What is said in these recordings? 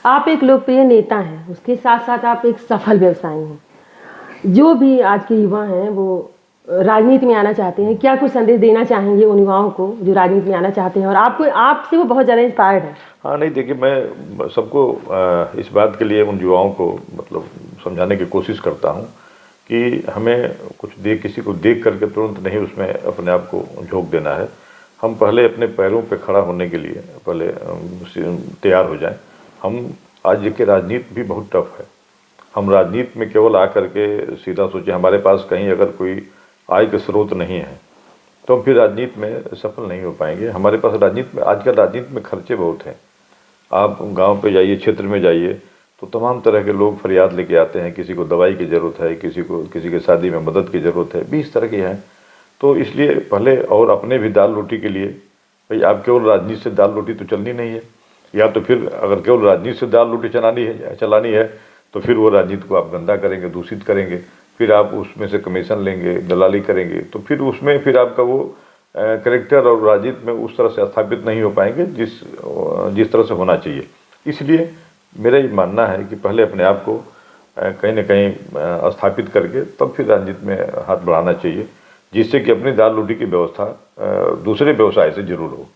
आप एक लोकप्रिय नेता हैं, उसके साथ साथ आप एक सफल व्यवसायी हैं। जो भी आज के युवा हैं वो राजनीति में आना चाहते हैं, क्या कुछ संदेश देना चाहेंगे उन युवाओं को जो राजनीति में आना चाहते हैं और आपको आपसे वो बहुत ज़्यादा इंस्पायर्ड है? हाँ, नहीं देखिए, मैं सबको इस बात के लिए उन युवाओं को मतलब समझाने की कोशिश करता हूँ कि हमें कुछ किसी को देख करके तुरंत नहीं उसमें अपने आप को झोंक देना है। हम पहले अपने पैरों पे खड़ा होने के लिए पहले तैयार हो जाएं। हम आज की राजनीति भी बहुत टफ है। हम राजनीति में केवल आकर के सीधा सोचें हमारे पास कहीं अगर कोई आय के स्रोत नहीं है तो हम फिर राजनीति में सफल नहीं हो पाएंगे। हमारे पास राजनीति में आजकल राजनीति में खर्चे बहुत हैं। आप गांव पे जाइए, क्षेत्र में जाइए तो तमाम तरह के लोग फरियाद लेके आते हैं। किसी को दवाई की ज़रूरत है, किसी के शादी में मदद की ज़रूरत है, 20 तरह की है। तो इसलिए पहले और अपने भी दाल रोटी के लिए भाई आप केवल राजनीति से दाल रोटी तो चलनी नहीं है, या तो फिर अगर केवल राजनीति से दाल रोटी चलानी है तो फिर वो राजनीति को आप गंदा करेंगे, दूषित करेंगे, फिर आप उसमें से कमीशन लेंगे, दलाली करेंगे, तो फिर उसमें फिर आपका वो करेक्टर और राजनीति में उस तरह से स्थापित नहीं हो पाएंगे जिस तरह से होना चाहिए। इसलिए मेरा ये मानना है कि पहले अपने आप को कहीं ना कहीं स्थापित करके तब फिर राजनीति में हाथ बढ़ाना चाहिए, जिससे कि अपनी दाल रोटी की व्यवस्था दूसरे व्यवसाय से जरूर हो।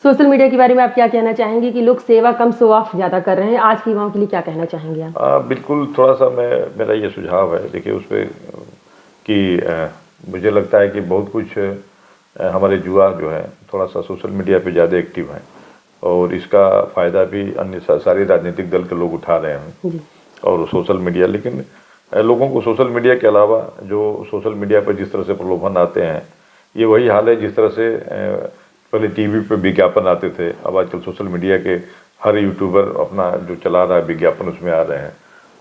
सोशल मीडिया के बारे में आप क्या कहना चाहेंगे कि लोग सेवा कम शो ऑफ ज़्यादा कर रहे हैं, आज के युवाओं के लिए क्या कहना चाहेंगे आप? बिल्कुल, थोड़ा सा मेरा ये सुझाव है, देखिए उस पर कि मुझे लगता है कि बहुत कुछ हमारे युवा जो है थोड़ा सा सोशल मीडिया पे ज़्यादा एक्टिव हैं और इसका फ़ायदा भी अन्य सारे राजनीतिक दल के लोग उठा रहे हैं और सोशल मीडिया। लेकिन लोगों को सोशल मीडिया के अलावा जो सोशल मीडिया पर जिस तरह से प्रलोभन आते हैं, ये वही हाल है जिस तरह से पहले टीवी पे विज्ञापन आते थे। अब आजकल सोशल मीडिया के हर यूट्यूबर अपना जो चला रहा है विज्ञापन उसमें आ रहे हैं।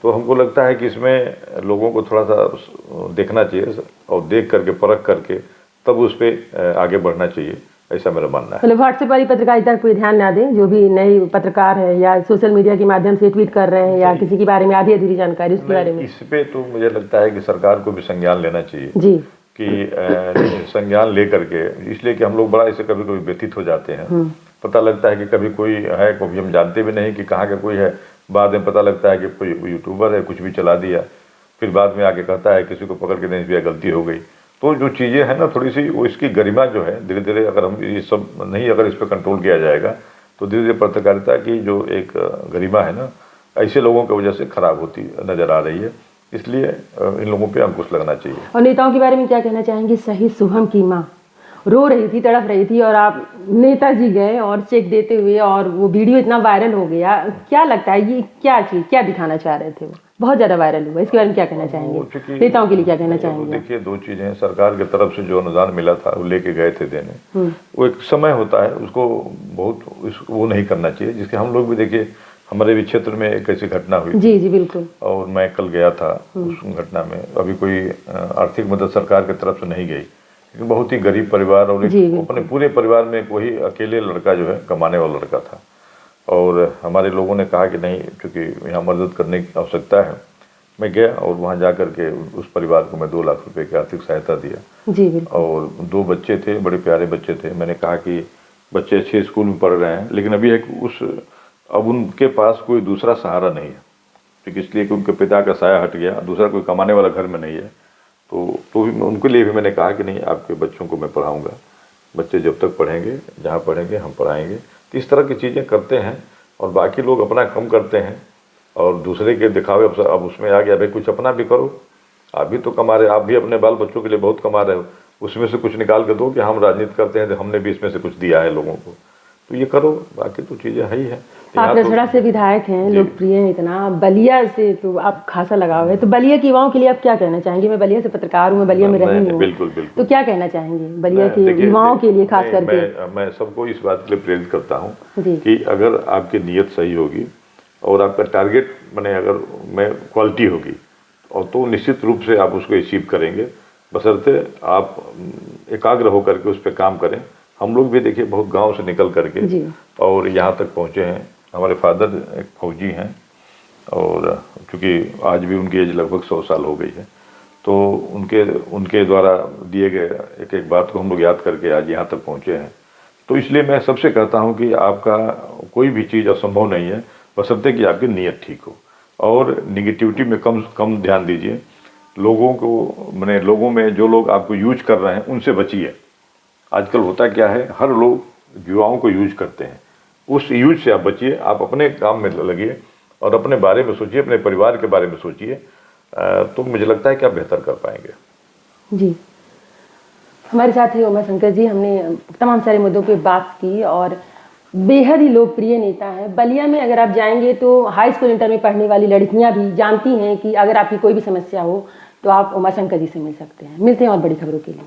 तो हमको लगता है कि इसमें लोगों को थोड़ा सा देखना चाहिए और देख करके परख करके तब उस पर आगे बढ़ना चाहिए, ऐसा मेरा मानना है। मतलब व्हाट्सएप वाली पत्रकारिता पर ध्यान ना दें, जो भी नए पत्रकार है या सोशल मीडिया के माध्यम से ट्वीट कर रहे हैं या किसी के बारे में आधी अधूरी जानकारी उसके बारे में, इस पे तो मुझे लगता है कि सरकार को भी संज्ञान लेना चाहिए जी, कि संज्ञान ले करके, इसलिए कि हम लोग बड़ा इससे कभी कभी व्यथित हो जाते हैं। पता लगता है कि कभी कोई है, कभी हम जानते भी नहीं कि कहाँ का कोई है, बाद में पता लगता है कि कोई यूट्यूबर है, कुछ भी चला दिया, फिर बाद में आके कहता है किसी को पकड़ के नहीं दिया, गलती हो गई। तो जो चीज़ें हैं ना थोड़ी सी, वो इसकी गरिमा जो है धीरे धीरे अगर हम ये सब नहीं अगर इस पर कंट्रोल किया जाएगा तो धीरे धीरे पत्रकारिता की जो एक गरिमा है ना, ऐसे लोगों की वजह से खराब होती नजर आ रही है। इसलिए इन लोगों पे अंकुश लगना चाहिए। और नेताओं के बारे में क्या कहना चाहेंगे? शहीद शुभम की माँ रो रही थी, तड़प रही थी और आप नेताजी गए और चेक देते हुए और वो वीडियो इतना वायरल हो गया, क्या लगता है ये क्या चीज़, क्या दिखाना चाह रहे थे? वो बहुत ज़्यादा वायरल हुआ, इसके बारे में क्या कहना चाहेंगे? नेताओं के लिए क्या कहना चाहेंगे? देखिए, दो चीज़ें, सरकार की तरफ से जो अनुदान मिला था वो लेके गए थे देने, वो एक समय होता है, उसको बहुत वो नहीं करना चाहिए। जिसके हम लोग भी देखिए, हमारे भी क्षेत्र में एक ऐसी घटना हुई, जी जी बिल्कुल, और मैं कल गया था उस घटना में। अभी कोई आर्थिक मदद सरकार की तरफ से नहीं गई, लेकिन बहुत ही गरीब परिवार और अपने पूरे परिवार में वही अकेले लड़का जो है कमाने वाला लड़का था। और हमारे लोगों ने कहा कि नहीं, क्योंकि यहाँ मदद करने की आवश्यकता है। मैं गया और वहाँ जा कर के उस परिवार को मैं 2 लाख रुपए की आर्थिक सहायता दिया जी, और 2 बच्चे थे, बड़े प्यारे बच्चे थे। मैंने कहा कि बच्चे अच्छे स्कूल में पढ़ रहे हैं, लेकिन अभी अब उनके पास कोई दूसरा सहारा नहीं है, क्योंकि इसलिए कि उनके पिता का साया हट गया, दूसरा कोई कमाने वाला घर में नहीं है। तो भी उनके लिए भी मैंने कहा कि नहीं, आपके बच्चों को मैं पढ़ाऊँगा, बच्चे जब तक पढ़ेंगे, जहाँ पढ़ेंगे हम पढ़ाएंगे। तो इस तरह की चीज़ें करते हैं और बाकी लोग अपना कम करते हैं और दूसरे के दिखावे अब उसमें आ गया, भाई कुछ अपना भी करो, आप भी तो कमा रहे, आप भी अपने बाल बच्चों के लिए बहुत कमा रहे हो, उसमें से कुछ निकाल के दो कि हम राजनीति करते हैं तो हमने भी इसमें से कुछ दिया है लोगों को, तो ये करो। बाकी तो चीज़ें है ही है। आप रजड़ा से विधायक हैं, लोकप्रिय हैं इतना, बलिया से तो आप खासा लगाव है, तो बलिया के युवाओं के लिए आप क्या कहना चाहेंगे? मैं बलिया से पत्रकार हूँ, मैं बलिया में रही हूँ, बिल्कुल बिल्कुल, तो क्या कहना चाहेंगे बलिया के युवाओं के लिए खास करके? मैं सबको इस बात के लिए प्रेरित करता हूँ कि अगर आपकी नीयत सही होगी और आपका टारगेट मैंने अगर क्वालिटी होगी और तो निश्चित रूप से आप उसको अचीव करेंगे, बशर्ते आप एकाग्र होकर के उस पर काम करें। हम लोग भी देखिए बहुत गांव से निकल करके और यहाँ तक पहुँचे हैं। हमारे फादर एक फौजी हैं और चूँकि आज भी उनकी एज लगभग 100 साल हो गई है, तो उनके द्वारा दिए गए एक एक बात को हम लोग याद करके आज यहाँ तक पहुँचे हैं। तो इसलिए मैं सबसे कहता हूँ कि आपका कोई भी चीज़ असंभव नहीं है, बशर्ते कि आपकी नीयत ठीक हो। और निगेटिविटी में कम कम ध्यान दीजिए। लोगों को मैंने लोगों में जो लोग आपको यूज कर रहे हैं उनसे बचिए। आजकल होता क्या है, हर लोग युवाओं को यूज करते हैं, उस यूज से आप बचिए। आप अपने काम में लगिए और अपने बारे में सोचिए, अपने परिवार के बारे में सोचिए, तो मुझे लगता है कि आप बेहतर कर पाएंगे। जी, हमारे साथ है उमा शंकर जी। हमने तमाम सारे मुद्दों पे बात की और बेहद ही लोकप्रिय नेता है। बलिया में अगर आप जाएंगे तो हाई स्कूल इंटर में पढ़ने वाली लड़कियां भी जानती हैं कि अगर आपकी कोई भी समस्या हो तो आप उमा शंकर जी से मिल सकते हैं। मिलते हैं और बड़ी खबरों के लिए।